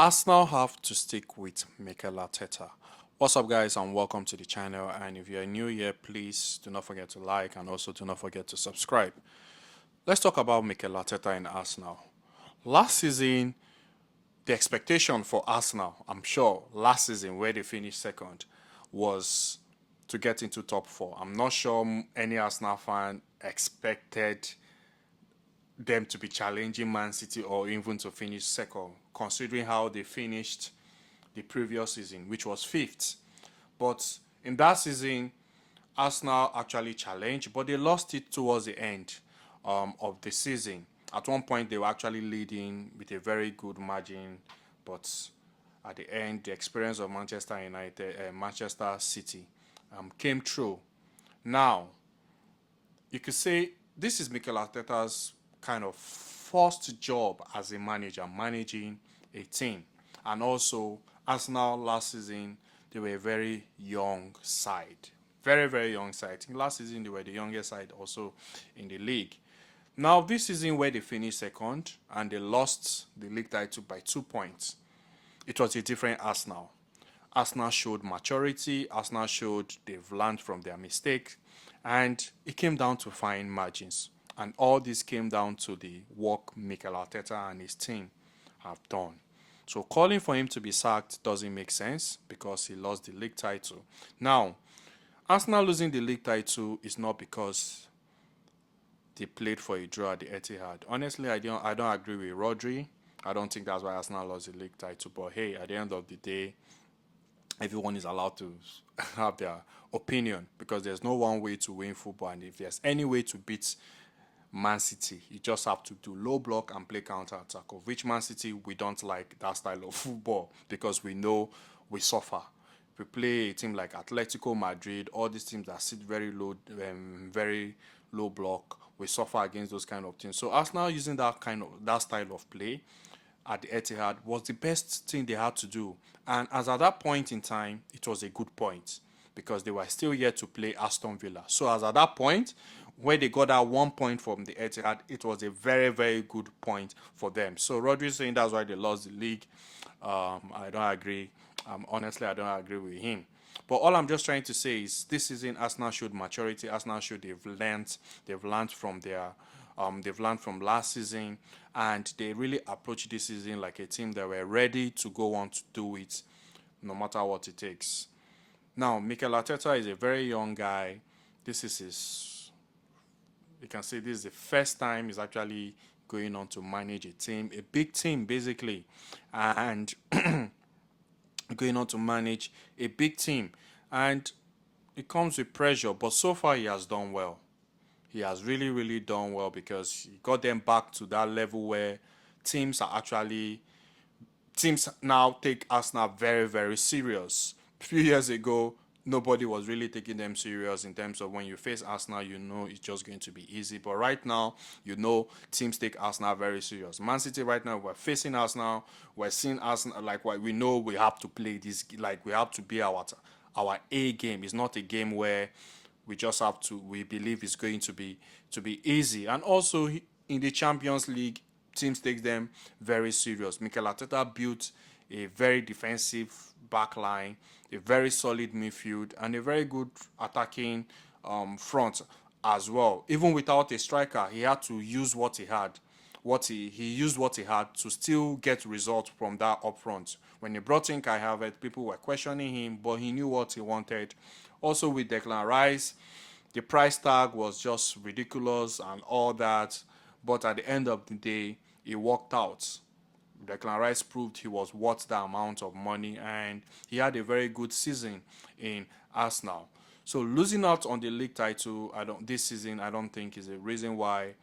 Arsenal have to stick with Mikel Arteta. What's up, guys, and welcome to the channel. And if you're new here, please do not forget to like and also do not forget to subscribe. Let's talk about Mikel Arteta in Arsenal. Last season, the expectation for Arsenal, I'm sure, last season where they finished second, was to get into top four. I'm not sure any Arsenal fan expected them to be challenging Man City or even to finish second, considering how they finished the previous season, which was fifth. But in that season, Arsenal actually challenged, but they lost it towards the end of the season. At one point, they were actually leading with a very good margin, but at the end, the experience of Manchester City came through. Now, you could say this is Mikel Arteta's kind of first job as a manager, managing a team. And also, Arsenal last season, they were a very young side. Very, very young side. I think last season they were the youngest side also in the league. Now, this season where they finished second and they lost the league title by 2 points, it was a different Arsenal. Arsenal showed maturity. Arsenal showed they've learned from their mistake. And it came down to fine margins. And all this came down to the work Mikel Arteta and his team have done. So calling for him to be sacked doesn't make sense because he lost the league title. Now, Arsenal losing the league title is not because they played for a draw at the Etihad. Honestly, I don't agree with Rodri. I don't think that's why Arsenal lost the league title. But hey, at the end of the day, everyone is allowed to have their opinion because there's no one way to win football. And if there's any way to beat Man City, you just have to do low block and play counter attack. Of which Man City, we don't like that style of football because we know we suffer. We play a team like Atletico Madrid, all these teams that sit very low block. We suffer against those kind of teams. So Arsenal using that style of play at the Etihad was the best thing they had to do. And as at that point in time, it was a good point because they were still yet to play Aston Villa. So as at that point, where they got that 1 point from the Etihad, it was a very, very good point for them. So Rodri saying that's why they lost the league. I don't agree. Honestly, I don't agree with him. But all I'm just trying to say is this season Arsenal showed maturity. Arsenal showed they've learned from they've learned from last season, and they really approached this season like a team that were ready to go on to do it, no matter what it takes. Now, Mikel Arteta is a very young guy. This is you can say this is the first time he's actually going on to manage a team, a big team basically, and going on to manage a big team. And it comes with pressure, but so far he has done well. He has really, really done well because he got them back to that level where teams are actually teams now take Arsenal very, very serious. A few years ago, nobody was really taking them serious in terms of when you face Arsenal, you know it's just going to be easy. But right now, you know teams take Arsenal very serious. Man City right now, we're facing Arsenal. We're seeing Arsenal like what we know we have to play this, like we have to be our A game. It's not a game where we just have to we believe it's going to be easy. And also in the Champions League, teams take them very serious. Mikel Arteta built a very defensive back line, a very solid midfield, and a very good attacking front as well. Even without a striker, he had to use what he had. He used what he had to still get results from that up front. When he brought in Kai Havertz, people were questioning him, but he knew what he wanted. Also with Declan Rice, the price tag was just ridiculous and all that. But at the end of the day, it worked out. Declan Rice proved he was worth the amount of money and he had a very good season in Arsenal. So losing out on the league title, this season I don't think is a reason why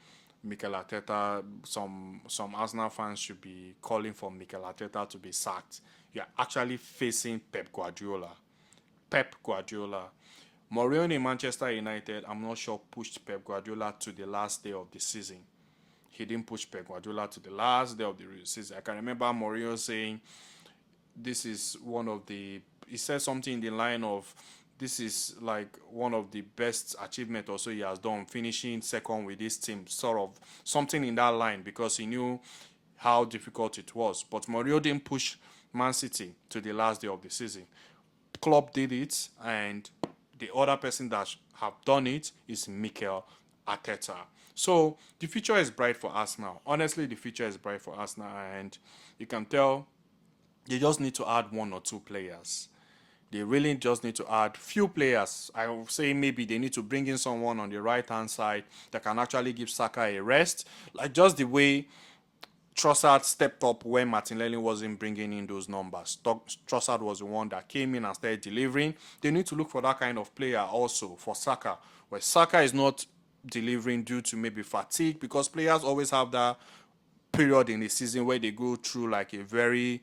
Mikel Arteta, some Arsenal fans should be calling for Mikel Arteta to be sacked. You're actually facing Pep Guardiola. Pep Guardiola. Mourinho in Manchester United, I'm not sure, pushed Pep Guardiola to the last day of the season. He didn't push Pep Guardiola to the last day of the season. I can remember Mourinho saying, this is one of the, he said something in the line of, this is like one of the best achievement also he has done, finishing second with this team, sort of something in that line, because he knew how difficult it was. But Mourinho didn't push Man City to the last day of the season. Klopp did it, and the other person that have done it is Mikel Arteta. So the future is bright for Arsenal. Honestly, the future is bright for Arsenal, and you can tell they just need to add one or two players. They really just need to add few players. I would say maybe they need to bring in someone on the right hand side that can actually give Saka a rest, like just the way Trossard stepped up when Martinelli wasn't bringing in those numbers. Trossard was the one that came in and started delivering. They need to look for that kind of player also for Saka, where Saka is not delivering due to maybe fatigue, because players always have that period in the season where they go through like a very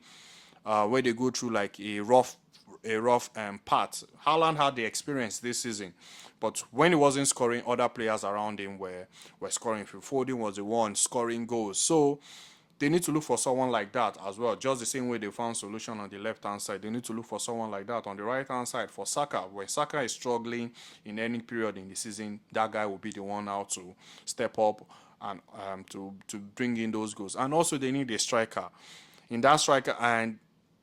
where they go through like a rough part. Haaland had the experience this season, but when he wasn't scoring, other players around him were scoring. Phil Foden was the one scoring goals, so they need to look for someone like that as well. Just the same way they found solution on the left hand side, they need to look for someone like that on the right hand side for Saka. When Saka is struggling in any period in the season, that guy will be the one now to step up and to bring in those goals. And also they need a striker in that striker, and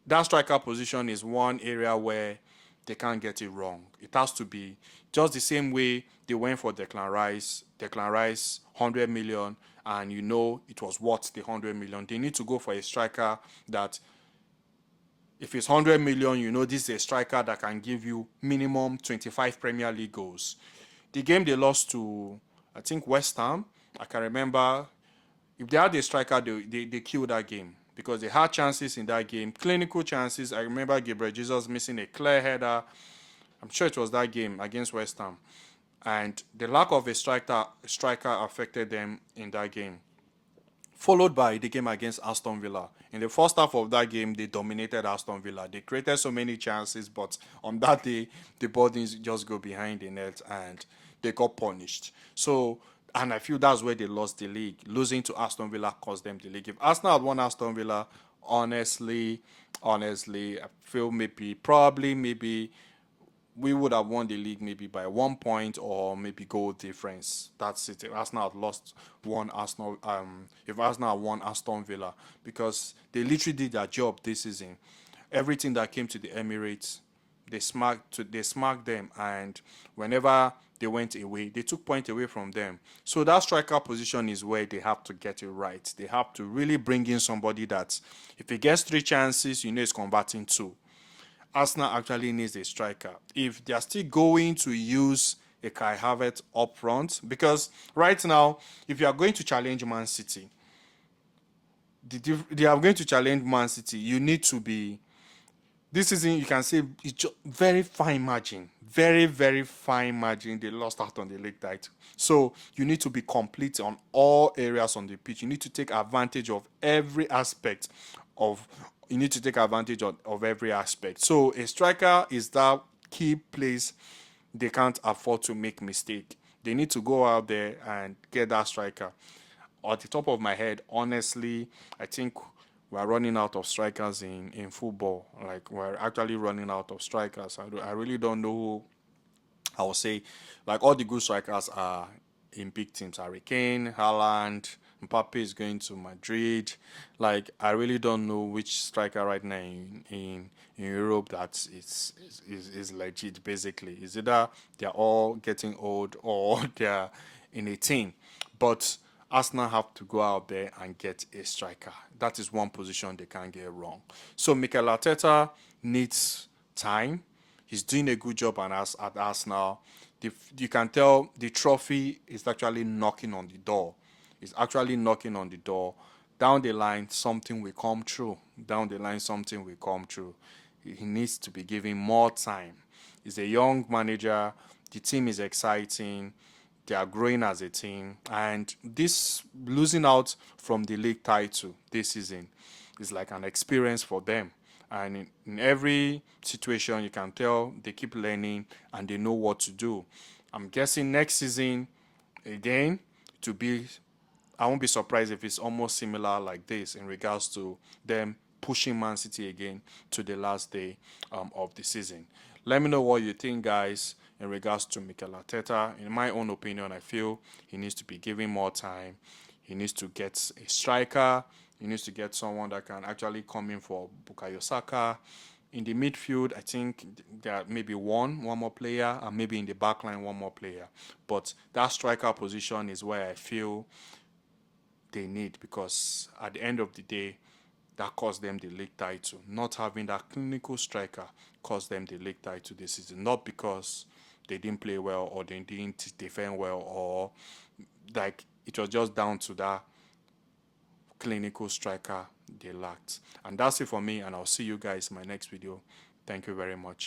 that striker position is one area where they can't get it wrong. It has to be just the same way they went for Declan Rice. Declan Rice, 100 million, and you know it was worth the 100 million. They need to go for a striker that, if it's 100 million, you know this is a striker that can give you minimum 25 Premier League goals. The game they lost to, I think, West Ham, I can remember, if they had a striker, they killed that game because they had chances in that game, clinical chances. I remember Gabriel Jesus missing a clear header. I'm sure it was that game against West Ham. And the lack of a striker affected them in that game. Followed by the game against Aston Villa. In the first half of that game, they dominated Aston Villa. They created so many chances, but on that day, the ball didn't just go behind the net and they got punished. So, and I feel that's where they lost the league. Losing to Aston Villa cost them the league. If Arsenal had won Aston Villa, honestly, I feel maybe we would have won the league maybe by 1 point or maybe goal difference. That's it. If Arsenal had lost one Arsenal, if Arsenal had won Aston Villa, because they literally did their job this season. Everything that came to the Emirates, they smacked them, and whenever they went away, they took point away from them. So that striker position is where they have to get it right. They have to really bring in somebody that, if he gets 3 chances, you know he's converting 2. Arsenal actually needs a striker. If they are still going to use a Kai Havertz up front, because right now, if you are going to challenge Man City, they are going to challenge Man City, you need to be. This season, you can say it's just very fine margin, very, very fine margin. They lost out on the league title. So you need to be complete on all areas on the pitch. You need to take advantage of every aspect of. You need to take advantage of every aspect. So a striker is that key place. They can't afford to make mistake. They need to go out there and get that striker. At the top of my head, honestly, I think we're running out of strikers in football. Like, we're actually running out of strikers. I really don't know who I would say. Like, all the good strikers are in big teams. Harry Kane, Haaland, Mbappe is going to Madrid. Like, I really don't know which striker right now in Europe that is legit. Basically, is either they're all getting old or they're in a team. But Arsenal have to go out there and get a striker. That is one position they can't get wrong. So Mikel Arteta needs time. He's doing a good job at Arsenal. You can tell the trophy is actually knocking on the door. It's actually knocking on the door. Down the line, something will come true. Down the line, something will come true. He needs to be given more time. He's a young manager. The team is exciting. They are growing as a team. And this losing out from the league title this season is like an experience for them. And in every situation, you can tell they keep learning and they know what to do. I'm guessing next season, again, to be, I won't be surprised if it's almost similar like this in regards to them pushing Man City again to the last day of the season. Let me know what you think, guys, in regards to Mikel Arteta. In my own opinion, I feel he needs to be given more time. He needs to get a striker. You need to get someone that can actually come in for Bukayo Saka. In the midfield, I think there are maybe one more player, and maybe in the backline one more player. But that striker position is where I feel they need, because at the end of the day, that cost them the league title. Not having that clinical striker cost them the league title this season. Not because they didn't play well or they didn't defend well, or like it was just down to that clinical striker they lacked. And that's it for me, and I'll see you guys in my next video. Thank you very much.